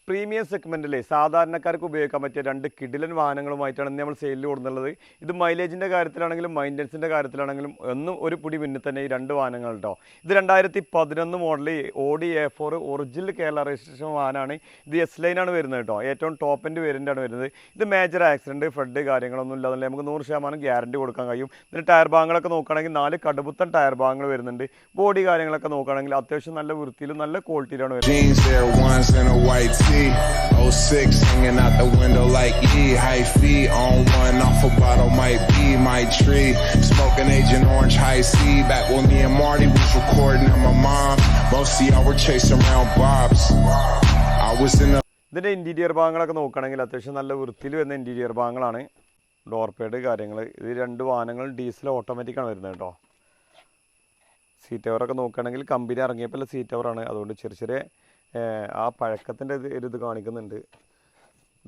Premium സെഗ്മെൻറ്റിലെ സാധാരണക്കാർക്ക് ഉപയോഗിക്കാൻ പറ്റിയ രണ്ട് കിടിലൻ വാഹനങ്ങളുമായിട്ടാണ് ഇന്ന് നമ്മൾ സെയിലിൽ കൊടുക്കുന്നത്. ഇത് മൈലേജിൻ്റെ കാര്യത്തിലാണെങ്കിലും മൈൻ്റനൻസിൻ്റെ കാര്യത്തിലാണെങ്കിലും ഒന്നും ഒരു പിടി മുന്നിൽ തന്നെ ഈ രണ്ട് വാഹനങ്ങൾ കേട്ടോ. ഇത് 2011 model Audi A4 original Kerala registration വാഹനമാണ്. ഇത് S-ലൈനാണ് വരുന്നത് കേട്ടോ. ഏറ്റവും ടോപ്പ് എൻഡ് വേരിയൻ്റാണ് വരുന്നത്. ഇത് മേജർ ആക്സിഡൻറ്റ് ഫ്ലഡ് കാര്യങ്ങളൊന്നും ഇല്ലാതെ നമുക്ക് 100% ഗ്യാരണ്ടി കൊടുക്കാൻ കഴിയും. ഇതിന് ടയർ ഭാഗങ്ങളൊക്കെ നോക്കുകയാണെങ്കിൽ 4 കടുപുത്തൻ ടയർ ഭാഗങ്ങൾ വരുന്നുണ്ട്. ബോഡി കാര്യങ്ങളൊക്കെ നോക്കുകയാണെങ്കിൽ അത്യാവശ്യം നല്ല വൃത്തിയിലും നല്ല ക്വാളിറ്റിയിലാണ് വരുന്നത്. 06 hanging out the window like high feet on one off a bottle might be my tree smoking Agent Orange high C back when me and Marty was recording at my mom most of y'all were chasing around Bob's I was in the ഇതിൻ്റെ interior ഭാഗങ്ങളൊക്കെ നോക്കുകയാണെങ്കിൽ അത്യാവശ്യം നല്ല വൃത്തിയിൽ വരുന്ന interior ഭാഗങ്ങളാണ്. Door പേഡ് കാര്യങ്ങൾ ഇത് രണ്ട് വാഹനങ്ങൾ ഡീസൽ ഓട്ടോമാറ്റിക്കാണ് വരുന്നത് കേട്ടോ. സീറ്റ് കവറൊക്കെ നോക്കുകയാണെങ്കിൽ കമ്പനി ഇറങ്ങിയപ്പോൾ സീറ്റ് കവറാണ്. അതുകൊണ്ട് ചെറിയ ആ പഴക്കത്തിൻ്റെ ഇത് കാണിക്കുന്നുണ്ട്.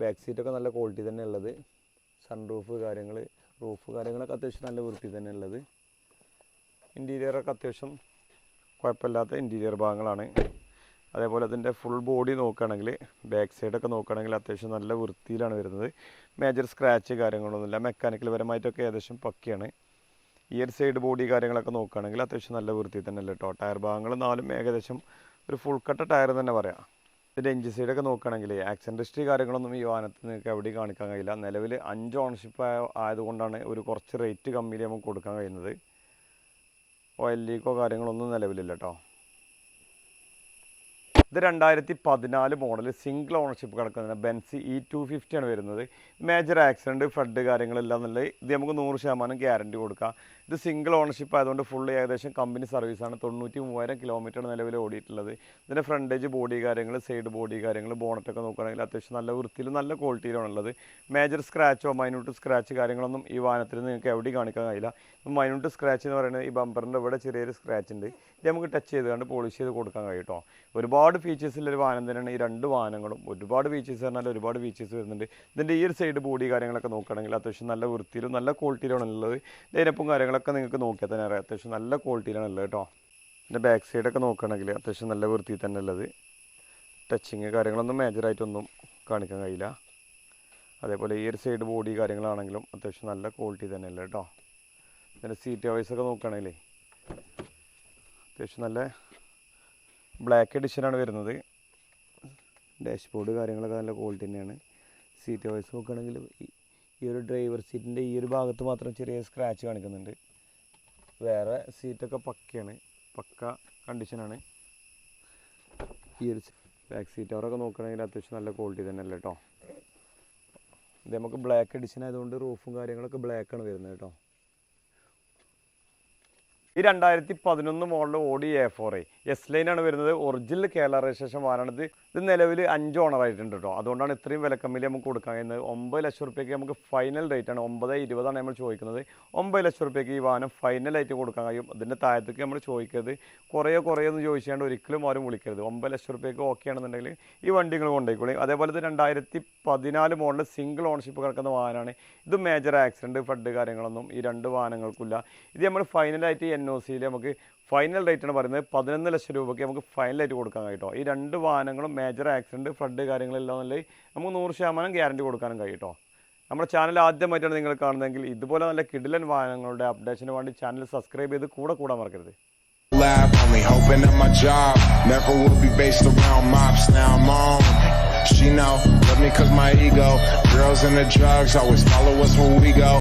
ബാക്ക് സീറ്റൊക്കെ നല്ല ക്വാളിറ്റി തന്നെ ഉള്ളത്. സൺറൂഫ് കാര്യങ്ങൾ റൂഫ് കാര്യങ്ങളൊക്കെ അത്യാവശ്യം നല്ല വൃത്തി തന്നെ ഉള്ളത്. ഇൻറ്റീരിയറൊക്കെ അത്യാവശ്യം കുഴപ്പമില്ലാത്ത ഇൻറ്റീരിയർ ഭാഗങ്ങളാണ്. അതേപോലെ അതിൻ്റെ ഫുൾ ബോഡി നോക്കുകയാണെങ്കിൽ ബാക്ക് സൈഡൊക്കെ നോക്കുകയാണെങ്കിൽ അത്യാവശ്യം നല്ല വൃത്തിയിലാണ് വരുന്നത്. മേജർ സ്ക്രാച്ച് കാര്യങ്ങളൊന്നുമില്ല. മെക്കാനിക്കൽ പരമായിട്ടൊക്കെ ഏകദേശം പക്കയാണ്. ഈ ഒരു സൈഡ് ബോഡി കാര്യങ്ങളൊക്കെ നോക്കുകയാണെങ്കിൽ അത്യാവശ്യം നല്ല വൃത്തി തന്നെ അല്ല കേട്ടോ. ടയർ ഭാഗങ്ങൾ 4 ഏകദേശം ഒരു ഫുൾ കട്ട ടയർ തന്നെ പറയാം. ഇതിൻ്റെ എഞ്ചിൻ സൈഡൊക്കെ നോക്കുകയാണെങ്കിൽ ആക്സിഡൻറ്റ് ഹിസ്റ്ററി കാര്യങ്ങളൊന്നും ഈ വാഹനത്തിൽ നിങ്ങൾക്ക് എവിടെയും കാണിക്കാൻ കഴിയില്ല. നിലവിൽ 5 ഓണർഷിപ്പ് ആയതുകൊണ്ടാണ് ഒരു കുറച്ച് റേറ്റ് കമ്മിയിൽ നമുക്ക് കൊടുക്കാൻ കഴിയുന്നത്. ഓയിൽ ലീക്കോ കാര്യങ്ങളൊന്നും നിലവിലില്ല കേട്ടോ. ഇത് 2014 മോഡൽ സിംഗിൾ ഓണർഷിപ്പ് കിടക്കുന്നതിന് ബെൻസ് E250 ആണ് വരുന്നത്. മേജർ ആക്സിഡൻറ്റ് ഫ്ലഡ് കാര്യങ്ങളെല്ലാം എന്നുള്ളത് ഇത് നമുക്ക് 100% ഗ്യാരണ്ടി കൊടുക്കാം. ഇത് സിംഗിൾ ഓണർഷിപ്പ് ആയതുകൊണ്ട് ഫുള്ള് ഏകദേശം കമ്പനി സർവീസാണ്. 93,000 കിലോമീറ്റർ നിലവിൽ ഓടിയിട്ടുള്ളത്. ഇതിൻ്റെ ഫ്രണ്ടേജ് ബോഡി കാര്യങ്ങൾ സൈഡ് ബോഡി കാര്യങ്ങൾ ബോണറ്റൊക്കെ നോക്കുകയാണെങ്കിൽ അത്യാവശ്യം നല്ല വൃത്തിയിലും നല്ല ക്വാളിറ്റിയിലാണുള്ളത്. മേജർ സ്ക്രാച്ചോ മൈന്യൂട്ട് സ്ക്രാച്ച് കാര്യങ്ങളൊന്നും ഈ വാഹനത്തിൽ നിങ്ങൾക്ക് എവിടെയും കാണിക്കാൻ കഴിയില്ല. മൈന്യൂട്ട് സ്ക്രാച്ച് എന്ന് പറയുന്നത് ഈ ബമ്പറിൻ്റെ ഇവിടെ ചെറിയൊരു സ്ക്രാച്ച് ഉണ്ട്. ഇത് നമുക്ക് ടച്ച് ചെയ്തുകൊണ്ട് പോളിഷ് ചെയ്ത് കൊടുക്കാൻ കഴിയും കേട്ടോ. ഒരുപാട് ഫീച്ചേഴ്സുള്ളൊരു വാഹനം തന്നെയാണ് ഈ രണ്ട് വാഹനങ്ങളും. ഒരുപാട് ഫീച്ചേഴ്സ് പറഞ്ഞാൽ ഒരുപാട് ഫീച്ചേഴ്സ് വരുന്നുണ്ട്. ഇതിൻ്റെ ഈ ഒരു സൈഡ് ബോഡി കാര്യങ്ങളൊക്കെ നോക്കുകയാണെങ്കിൽ അത്യാവശ്യം നല്ല വൃത്തിയിലും നല്ല ക്വാളിറ്റിയിലാണ് ഉള്ളത്. ലൈനപ്പും കാര്യങ്ങളൊക്കെ നിങ്ങൾക്ക് നോക്കിയാൽ തന്നെ അറിയാം അത്യാവശ്യം നല്ല ക്വാളിറ്റിയിലാണ് ഉള്ളത് കേട്ടോ. ഇതിൻ്റെ ബാക്ക് സൈഡൊക്കെ നോക്കുകയാണെങ്കിൽ അത്യാവശ്യം നല്ല വൃത്തിയിൽ തന്നെ ഉള്ളത്. ടച്ചിങ് കാര്യങ്ങളൊന്നും മേജറായിട്ടൊന്നും കാണിക്കാൻ കഴിയില്ല. അതേപോലെ ഈ ഒരു സൈഡ് ബോഡി കാര്യങ്ങളാണെങ്കിലും അത്യാവശ്യം നല്ല ക്വാളിറ്റി തന്നെ ഉള്ളത് കേട്ടോ. ഇതിൻ്റെ സീറ്റ് വൈസൊക്കെ നോക്കുകയാണെങ്കിലേ അത്യാവശ്യം നല്ല ബ്ലാക്ക് എഡിഷനാണ് വരുന്നത്. ഡാഷ്ബോർഡ് കാര്യങ്ങളൊക്കെ നല്ല ക്വാളിറ്റി തന്നെയാണ്. സീറ്റ് വൈസ് നോക്കുകയാണെങ്കിൽ ഈ ഒരു ഡ്രൈവർ സീറ്റിൻ്റെ ഈ ഒരു ഭാഗത്ത് മാത്രം ചെറിയ സ്ക്രാച്ച് കാണിക്കുന്നുണ്ട്. വേറെ സീറ്റൊക്കെ പക്കയാണ്, പക്ക കണ്ടീഷനാണ്. ഈ ഒരു ബാക്ക് സീറ്റ് അവരൊക്കെ നോക്കുകയാണെങ്കിൽ അത്യാവശ്യം നല്ല ക്വാളിറ്റി തന്നെ അല്ലേ കേട്ടോ. ഇത് നമുക്ക് ബ്ലാക്ക് എഡിഷൻ ആയതുകൊണ്ട് റൂഫും കാര്യങ്ങളൊക്കെ ബ്ലാക്കാണ് വരുന്നത് കേട്ടോ. ഈ 2011 മോഡൽ ഓഡി A4 S-ലൈനാണ് വരുന്നത്. ഒറിജിനൽ കേരള രജിസ്ട്രേഷൻ വാഹനമാണിത്. ഇത് നിലവിൽ 5 ഓണറായിട്ടുണ്ട് കേട്ടോ. അതുകൊണ്ടാണ് ഇത്രയും വിലക്കമ്മിൽ നമുക്ക് കൊടുക്കാൻ കഴിയുന്നത്. 9 ലക്ഷം റുപ്യക്ക് നമുക്ക് ഫൈനൽ റേറ്റ് ആണ്. 9,20,000 നമ്മൾ ചോദിക്കുന്നത്. 9 ലക്ഷം റുപ്യക്ക് ഈ വാഹനം ഫൈനലായിട്ട് കൊടുക്കാൻ കഴിയും. അതിൻ്റെ താഴത്തേക്ക് നമ്മൾ ചോദിക്കരുത്. കുറേയൊന്നും ചോദിച്ചാണ്ട് ഒരിക്കലും ആരും വിളിക്കരുത്. 9 ലക്ഷം റുപ്യക്ക് ഓക്കെ ആണെന്നുണ്ടെങ്കിൽ ഈ വണ്ടി നിങ്ങൾ കൊണ്ടുപോയിക്കോളി. അതേപോലെ ഇത് 2014 മോഡൽ സിംഗിൾ ഓണർഷിപ്പ് കിടക്കുന്ന വാഹനമാണ്. ഇത് മേജർ ആക്സിഡൻറ്റ് ഫ്ലഡ് കാര്യങ്ങളൊന്നും ഈ രണ്ട് വാഹനങ്ങൾക്കില്ല. ഇത് നമ്മൾ ഫൈനലായിട്ട് NOCയിൽ നമുക്ക് ഫൈനൽ റേറ്റാണ് പറയുന്നത്. 11 ലക്ഷം രൂപയ്ക്ക് നമുക്ക് ഫൈനലായിട്ട് കൊടുക്കാൻ കഴിയും. ഈ രണ്ട് വാഹനങ്ങളും മേജർ ആക്സിഡൻറ്റ് ഫ്ലഡ് കാര്യങ്ങളെല്ലാം നല്ല നമുക്ക് 100% ഗ്യാരണ്ടി കൊടുക്കാനും കഴിയും. നമ്മുടെ ചാനൽ ആദ്യമായിട്ടാണ് നിങ്ങൾ കാണുന്നതെങ്കിൽ ഇതുപോലെ നല്ല കിടിലൻ വാഹനങ്ങളുടെ അപ്ഡേഷന് വേണ്ടി ചാനൽ സബ്സ്ക്രൈബ് ചെയ്ത് കൂടാൻ മറക്കരുത്. Only hoping that my job never will be based around mops. Now I'm on. She know, love me cause my ego. Girls and the drugs always follow us where we go.